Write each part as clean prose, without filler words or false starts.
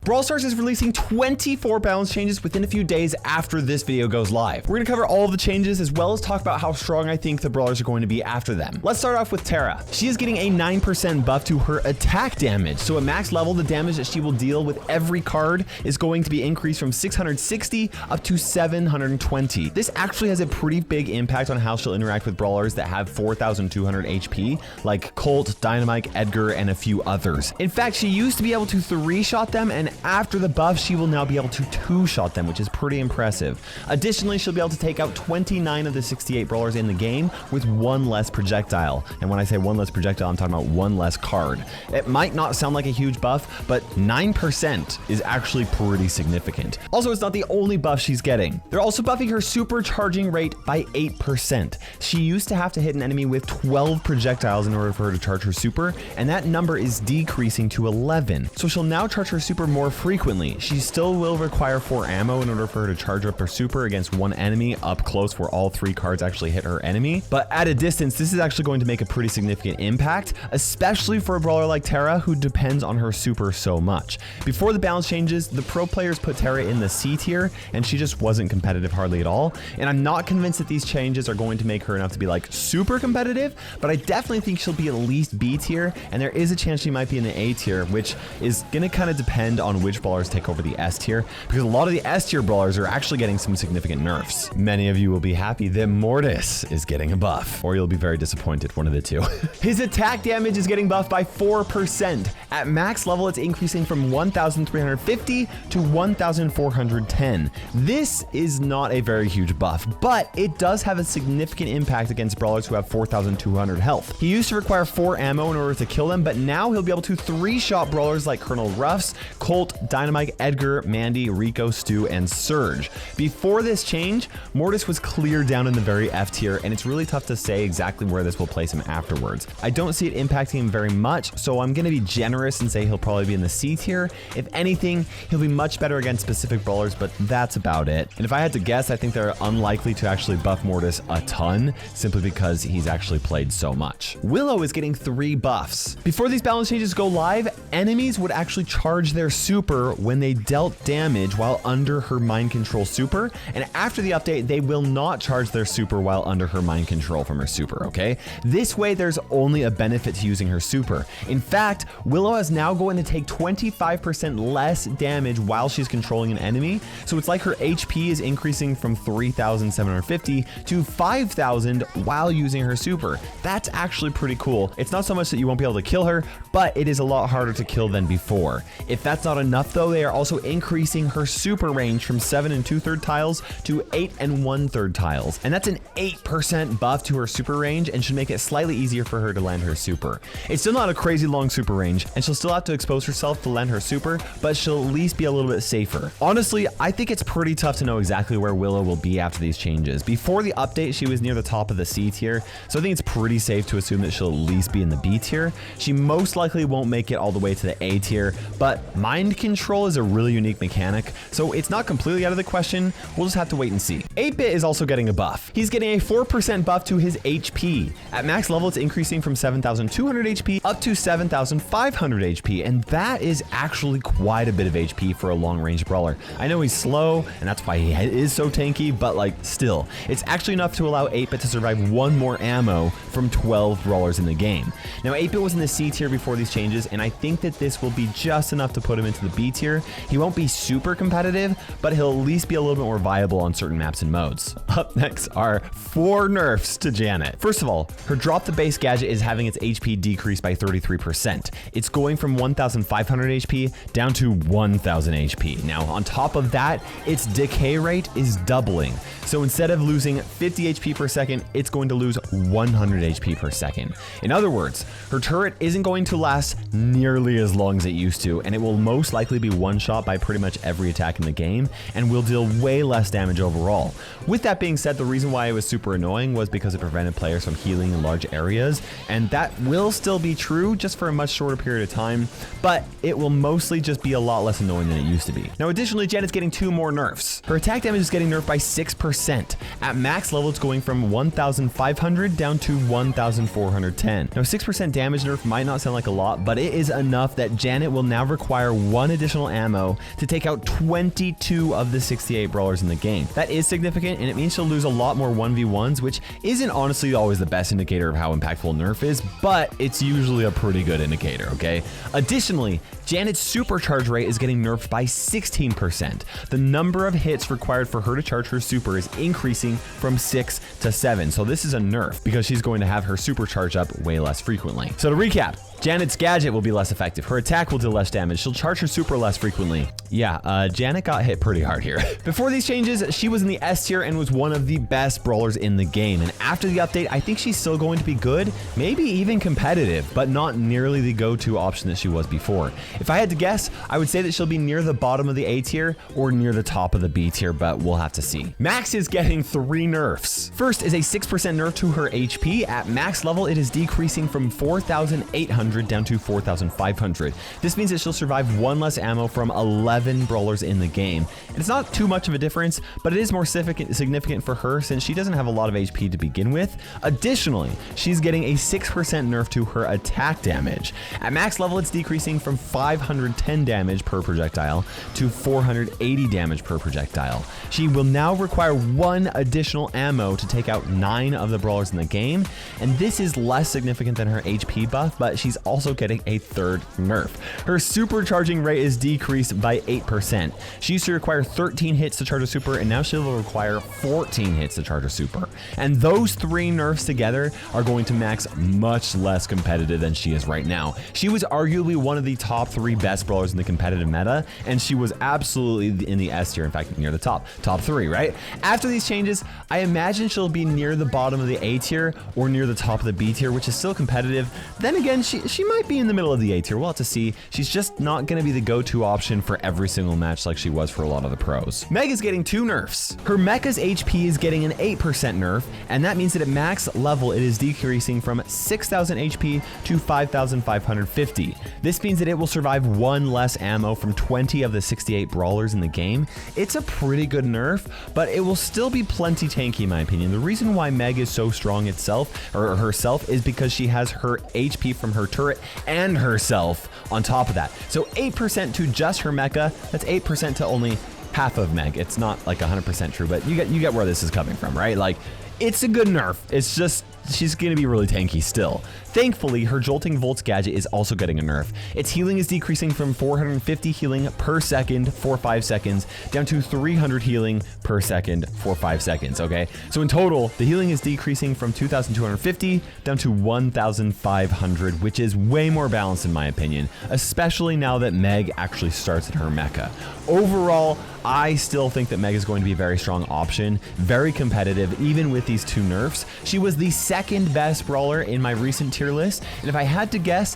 Brawl Stars is releasing 24 balance changes within a few days after this video goes live. We're gonna cover all of the changes as well as talk about how strong I think the brawlers are going to be after them. Let's start off with Tara. She is getting a 9% buff to her attack damage. So at max level, the damage that she will deal with every card is going to be increased from 660 up to 720. This actually has a pretty big impact on how she'll interact with brawlers that have 4,200 HP, like Colt, Dynamite, Edgar, and a few others. In fact, she used to be able to 3-shot them, and after the buff, she will now be able to 2-shot them, which is pretty impressive. Additionally, she'll be able to take out 29 of the 68 brawlers in the game with 1 less projectile. And when I say 1 less projectile, I'm talking about 1 less card. It might not sound like a huge buff, but 9% is actually pretty significant. Also, it's not the only buff she's getting. They're also buffing her supercharging rate by 8%. She used to have to hit an enemy with 12 projectiles in order for her to charge her super, and that number is decreasing to 11. So she'll now charge her super more frequently. She still will require 4 ammo in order for her to charge up her super against one enemy up close where all 3 cards actually hit her enemy. But at a distance, this is actually going to make a pretty significant impact, especially for a brawler like Tara who depends on her super so much. Before the balance changes, the pro players put Tara in the C tier and she just wasn't competitive hardly at all. And I'm not convinced that these changes are going to make her enough to be like super competitive, but I definitely think she'll be at least B tier, and there is a chance she might be in the A tier, which is going to kind of depend on which brawlers take over the S tier, because a lot of the S tier brawlers are actually getting some significant nerfs. Many of you will be happy that Mortis is getting a buff, or you'll be very disappointed, one of the two. His attack damage is getting buffed by 4%. At max level, it's increasing from 1,350 to 1,410. This is not a very huge buff, but it does have a significant impact against brawlers who have 4,200 health. He used to require 4 ammo in order to kill them, but now he'll be able to 3-shot brawlers like Colonel Ruffs, Colt, Dynamite, Edgar, Mandy, Rico, Stu, and Surge. Before this change, Mortis was clear down in the very F tier, and it's really tough to say exactly where this will place him afterwards. I don't see it impacting him very much, so I'm going to be generous and say he'll probably be in the C tier. If anything, he'll be much better against specific brawlers, but that's about it. And if I had to guess, I think they're unlikely to actually buff Mortis a ton, simply because he's actually played so much. Willow is getting 3 buffs. Before these balance changes go live, enemies would actually charge their super when they dealt damage while under her mind control super, and after the update, they will not charge their super while under her mind control from her super, okay? This way, there's only a benefit to using her super. In fact, Willow is now going to take 25% less damage while she's controlling an enemy, so it's like her HP is increasing from 3,750 to 5,000 while using her super. That's actually pretty cool. It's not so much that you won't be able to kill her, but it is a lot harder to kill than before. If that's not enough though, they are also increasing her super range from 7 2/3 tiles to 8 1/3 tiles. And that's an 8% buff to her super range and should make it slightly easier for her to land her super. It's still not a crazy long super range, and she'll still have to expose herself to land her super, but she'll at least be a little bit safer. Honestly, I think it's pretty tough to know exactly where Willow will be after these changes. Before the update, she was near the top of the C tier, so I think it's pretty safe to assume that she'll at least be in the B tier. She most likely won't make it all the way to the A tier, but mind control is a really unique mechanic, so it's not completely out of the question. We'll just have to wait and see. 8-Bit is also getting a buff. He's getting a 4% buff to his HP. At max level, it's increasing from 7,200 HP up to 7,500 HP, and that is actually quite a bit of HP for a long-range brawler. I know he's slow, and that's why he is so tanky, but like still, it's actually enough to allow 8-Bit to survive 1 more ammo from 12 brawlers in the game. Now, 8-Bit was in the C tier before these changes, and I think that this will be just enough to put him into the B tier. He won't be super competitive, but he'll at least be a little bit more viable on certain maps and modes. Up next are 4 nerfs to Janet. First of all, her drop the base gadget is having its HP decrease by 33%. It's going from 1,500 HP down to 1,000 HP. Now, on top of that, its decay rate is doubling. So instead of losing 50 HP per second, it's going to lose 100 HP per second. In other words, her turret isn't going to last nearly as long as it used to, and it will most likely be one-shot by pretty much every attack in the game, and will deal way less damage overall. With that being said, the reason why it was super annoying was because it prevented players from healing in large areas, and that will still be true, just for a much shorter period of time, but it will mostly just be a lot less annoying than it used to be. Now, additionally, Janet's getting 2 more nerfs. Her attack damage is getting nerfed by 6%. At max level, it's going from 1,500 down to 1,410. Now, 6% damage nerf might not sound like a lot, but it is enough that Janet will now require 1 1 additional ammo to take out 22 of the 68 brawlers in the game. That is significant, and it means she'll lose a lot more 1v1s, which isn't honestly always the best indicator of how impactful nerf is, but it's usually a pretty good indicator, okay? Additionally, Janet's supercharge rate is getting nerfed by 16%. The number of hits required for her to charge her super is increasing from 6 to 7. So this is a nerf because she's going to have her supercharge up way less frequently. So to recap, Janet's gadget will be less effective. Her attack will do less damage. She'll charge her super less frequently. Yeah, Janet got hit pretty hard here. Before these changes, she was in the S tier and was one of the best brawlers in the game. And after the update, I think she's still going to be good, maybe even competitive, but not nearly the go-to option that she was before. If I had to guess, I would say that she'll be near the bottom of the A tier or near the top of the B tier, but we'll have to see. Max is getting 3 nerfs. First is a 6% nerf to her HP. At max level, it is decreasing from 4,800 down to 4,500. This means that she'll survive 1 less ammo from 11 brawlers in the game. And it's not too much of a difference, but it is more significant for her since she doesn't have a lot of HP to begin with. Additionally, she's getting a 6% nerf to her attack damage. At max level, it's decreasing from 510 damage per projectile to 480 damage per projectile. She will now require 1 additional ammo to take out 9 of the brawlers in the game, and this is less significant than her HP buff, but she's also getting a 3rd nerf. Her supercharging rate is decreased by 8%. She used to require 13 hits to charge a super, and now she will require 14 hits to charge a super. And those 3 nerfs together are going to max much less competitive than she is right now. She was arguably one of the top 3 best brawlers in the competitive meta, and she was absolutely in the S tier, in fact, near the top 3, right? After these changes, I imagine she'll be near the bottom of the A tier or near the top of the B tier, which is still competitive. Then again, she might be in the middle of the A tier. We'll have to see. She's just not going to be the go-to option for every single match like she was for a lot of the pros. Meg is getting 2 nerfs. Her mecha's HP is getting an 8% nerf, and that means that at max level, it is decreasing from 6,000 HP to 5,550. This means that it will survive 1 less ammo from 20 of the 68 brawlers in the game. It's a pretty good nerf, but it will still be plenty tanky in my opinion. The reason why Meg is so strong herself is because she has her HP from her turret and herself on top of that. So 8% to just her mecha, that's 8% to only half of Meg. It's not like 100% true, but you get where this is coming from, right? Like, it's a good nerf. It's just she's going to be really tanky still. Thankfully, her Jolting Volts gadget is also getting a nerf. Its healing is decreasing from 450 healing per second for 5 seconds down to 300 healing per second for 5 seconds, okay? So in total, the healing is decreasing from 2,250 down to 1,500, which is way more balanced in my opinion, especially now that Meg actually starts at her mecha. Overall, I still think that Meg is going to be a very strong option, very competitive, even with these 2 nerfs. She was the 2nd best brawler in my recent tier list, and if I had to guess,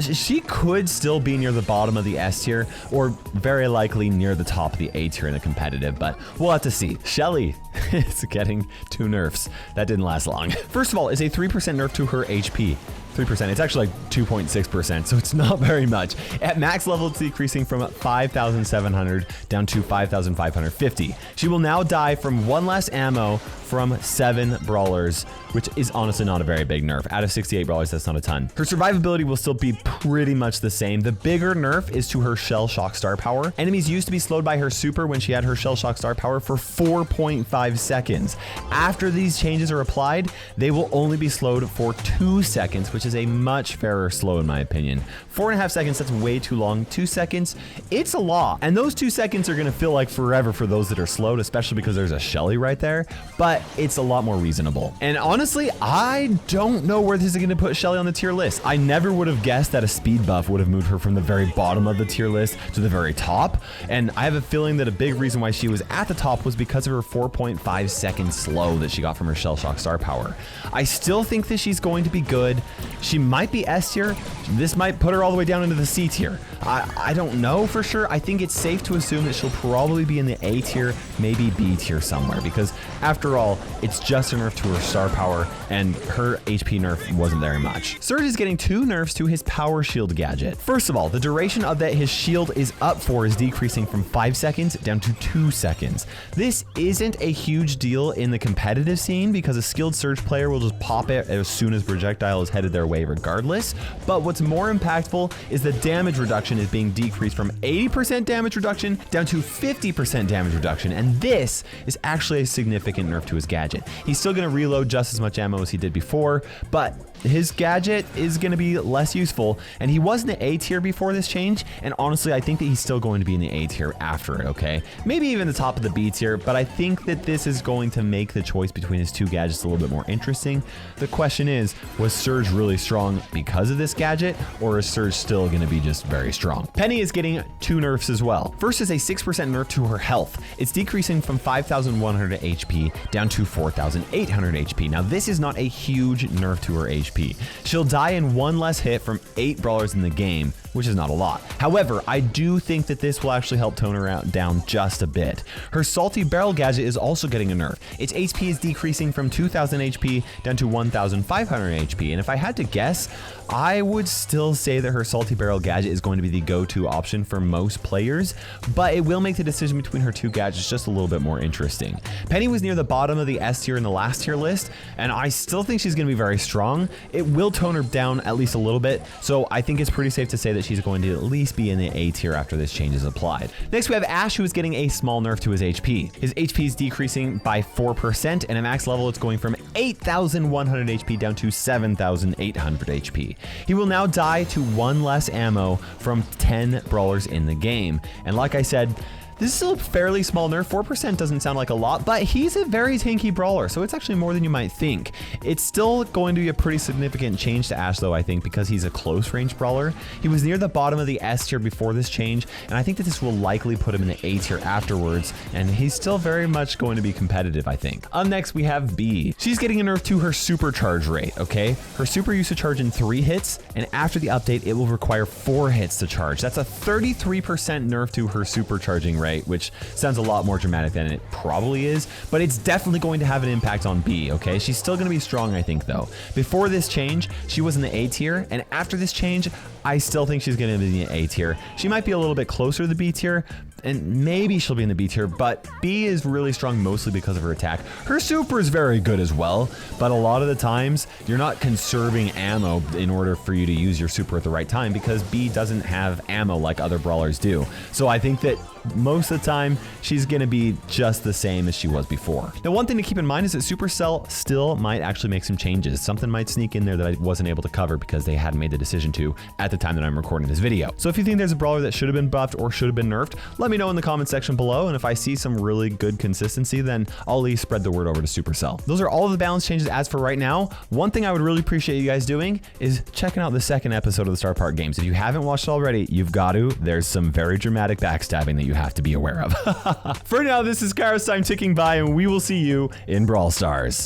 she could still be near the bottom of the S tier, or very likely near the top of the A tier in a competitive, but we'll have to see. Shelly is getting 2 nerfs. That didn't last long. First of all, is a 3% nerf to her HP. 3%. It's actually like 2.6%, so it's not very much. At max level, it's decreasing from 5,700 down to 5,550. She will now die from 1 less ammo from 7 brawlers, which is honestly not a very big nerf. Out of 68 brawlers, that's not a ton. Her survivability will still be pretty much the same. The bigger nerf is to her Shell Shock star power. Enemies used to be slowed by her super when she had her Shell Shock star power for 4.5 seconds. After these changes are applied, they will only be slowed for 2 seconds, which is a much fairer slow in my opinion. 4.5 seconds, that's way too long. 2 seconds, it's a lot. And those 2 seconds are gonna feel like forever for those that are slowed, especially because there's a Shelly right there, but it's a lot more reasonable. And honestly, I don't know where this is gonna put Shelly on the tier list. I never would have guessed that a speed buff would have moved her from the very bottom of the tier list to the very top. And I have a feeling that a big reason why she was at the top was because of her 4.5 second slow that she got from her Shell Shock star power. I still think that she's going to be good. She might be S tier. This might put her all the way down into the C tier. I don't know for sure. I think it's safe to assume that she'll probably be in the A tier, maybe B tier somewhere, because after all, Supercell, it's just a nerf to her star power, and her HP nerf wasn't very much. Surge is getting 2 nerfs to his power shield gadget. First of all, the duration of that his shield is up for is decreasing from 5 seconds down to 2 seconds. This isn't a huge deal in the competitive scene because a skilled Surge player will just pop it as soon as projectile is headed their way regardless, but what's more impactful is the damage reduction is being decreased from 80% damage reduction down to 50% damage reduction, and this is actually a significant nerf to his gadget. He's still going to reload just as much ammo as he did before, but his gadget is going to be less useful, and he was in the A tier before this change, and honestly I think that he's still going to be in the A tier after it, okay? Maybe even the top of the B tier, but I think that this is going to make the choice between his 2 gadgets a little bit more interesting. The question is, was Surge really strong because of this gadget, or is Surge still going to be just very strong? Penny is getting 2 nerfs as well. First is a 6% nerf to her health. It's decreasing from 5,100 HP down to 4,800 HP. Now this is not a huge nerf to her HP. She'll die in 1 less hit from 8 brawlers in the game, which is not a lot. However, I do think that this will actually help tone her down just a bit. Her salty barrel gadget is also getting a nerf. Its HP is decreasing from 2,000 HP down to 1,500 HP, and if I had to guess, I would still say that her salty barrel gadget is going to be the go-to option for most players, but it will make the decision between her 2 gadgets just a little bit more interesting. Penny was near the bottom of the S tier in the last tier list, and I still think she's going to be very strong. It will tone her down at least a little bit, so I think it's pretty safe to say that she's going to at least be in the A tier after this change is applied. Next we have Ash, who is getting a small nerf to his HP. His HP is decreasing by 4%, and at max level it's going from 8,100 HP down to 7,800 HP. He will now die to 1 less ammo from 10 brawlers in the game, and like I said, this is still a fairly small nerf. 4% doesn't sound like a lot, but he's a very tanky brawler, so it's actually more than you might think. It's still going to be a pretty significant change to Ash though, I think, because he's a close range brawler. He was near the bottom of the S tier before this change, and I think that this will likely put him in the A tier afterwards, and he's still very much going to be competitive, I think. Up next, we have B. She's getting a nerf to her supercharge rate, okay? Her super used to charge in 3 hits, and after the update, it will require 4 hits to charge. That's a 33% nerf to her supercharging rate, which sounds a lot more dramatic than it probably is, but it's definitely going to have an impact on B, okay? She's still going to be strong, I think, though. Before this change, she was in the A tier, and after this change, I still think she's going to be in the A tier. She might be a little bit closer to the B tier, and maybe she'll be in the B tier, but B is really strong mostly because of her attack. Her super is very good as well, but a lot of the times you're not conserving ammo in order for you to use your super at the right time because B doesn't have ammo like other brawlers do. So I think that most of the time she's going to be just the same as she was before. Now, one thing to keep in mind is that Supercell still might actually make some changes. Something might sneak in there that I wasn't able to cover because they hadn't made the decision to at the time that I'm recording this video. So if you think there's a brawler that should have been buffed or should have been nerfed, let me know in the comment section below, and if I see some really good consistency, then I'll at least spread the word over to Supercell. Those are all of the balance changes as for right now. One thing I would really appreciate you guys doing is checking out the second episode of the Star Park games. If you haven't watched it already, you've got to. There's some very dramatic backstabbing that you have to be aware of. For now, this is KairosTime ticking by, and we will see you in Brawl Stars.